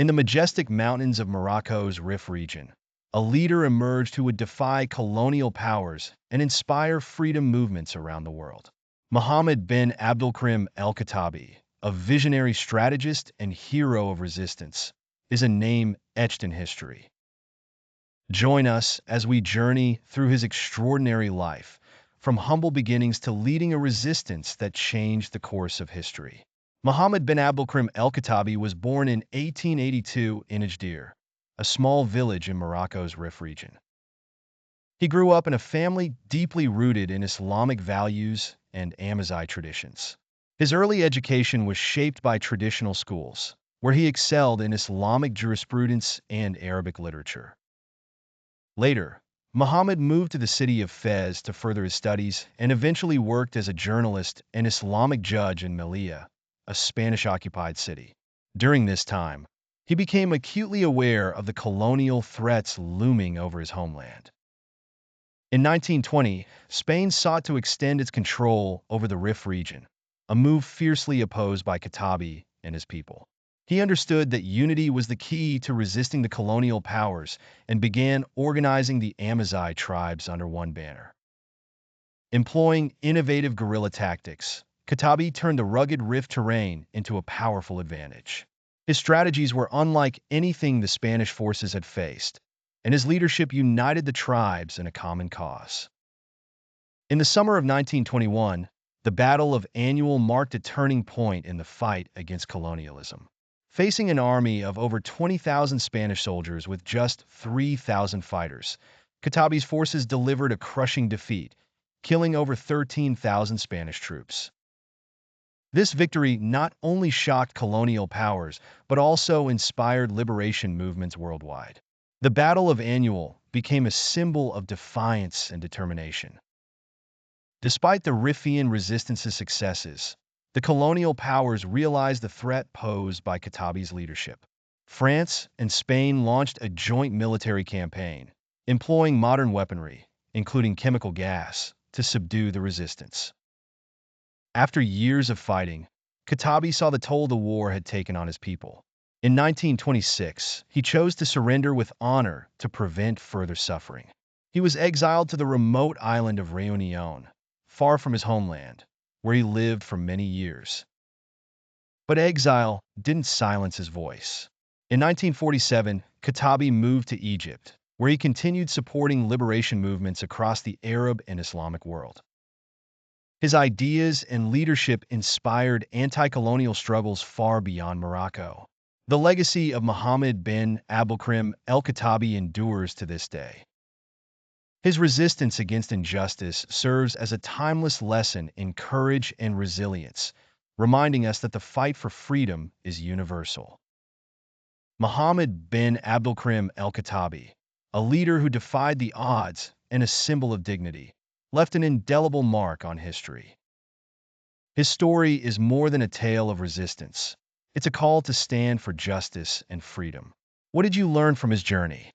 In the majestic mountains of Morocco's Rif region, a leader emerged who would defy colonial powers and inspire freedom movements around the world. Mohammed Ben Abdelkrim El-Khattabi, a visionary strategist and hero of resistance, is a name etched in history. Join us as we journey through his extraordinary life, from humble beginnings to leading a resistance that changed the course of history. Mohammed bin Abdelkrim El-Khattabi was born in 1882 in Ajdir, a small village in Morocco's Rif region. He grew up in a family deeply rooted in Islamic values and Amazigh traditions. His early education was shaped by traditional schools, where he excelled in Islamic jurisprudence and Arabic literature. Later, Muhammad moved to the city of Fez to further his studies and eventually worked as a journalist and Islamic judge in Melilla, a Spanish-occupied city. During this time, he became acutely aware of the colonial threats looming over his homeland. In 1920, Spain sought to extend its control over the Rif region, a move fiercely opposed by Khattabi and his people. He understood that unity was the key to resisting the colonial powers and began organizing the Amazigh tribes under one banner. Employing innovative guerrilla tactics, Khattabi turned the rugged Rif terrain into a powerful advantage. His strategies were unlike anything the Spanish forces had faced, and his leadership united the tribes in a common cause. In the summer of 1921, the Battle of Annual marked a turning point in the fight against colonialism. Facing an army of over 20,000 Spanish soldiers with just 3,000 fighters, Khattabi's forces delivered a crushing defeat, killing over 13,000 Spanish troops. This victory not only shocked colonial powers, but also inspired liberation movements worldwide. The Battle of Annual became a symbol of defiance and determination. Despite the Rifian resistance's successes, the colonial powers realized the threat posed by Khattabi's leadership. France and Spain launched a joint military campaign, employing modern weaponry, including chemical gas, to subdue the resistance. After years of fighting, Khattabi saw the toll the war had taken on his people. In 1926, he chose to surrender with honor to prevent further suffering. He was exiled to the remote island of Réunion, far from his homeland, where he lived for many years. But exile didn't silence his voice. In 1947, Khattabi moved to Egypt, where he continued supporting liberation movements across the Arab and Islamic world. His ideas and leadership inspired anti-colonial struggles far beyond Morocco. The legacy of Mohammed Ben Abdelkrim El-Khattabi endures to this day. His resistance against injustice serves as a timeless lesson in courage and resilience, reminding us that the fight for freedom is universal. Mohammed Ben Abdelkrim El-Khattabi, a leader who defied the odds and a symbol of dignity, left an indelible mark on history. His story is more than a tale of resistance. It's a call to stand for justice and freedom. What did you learn from his journey?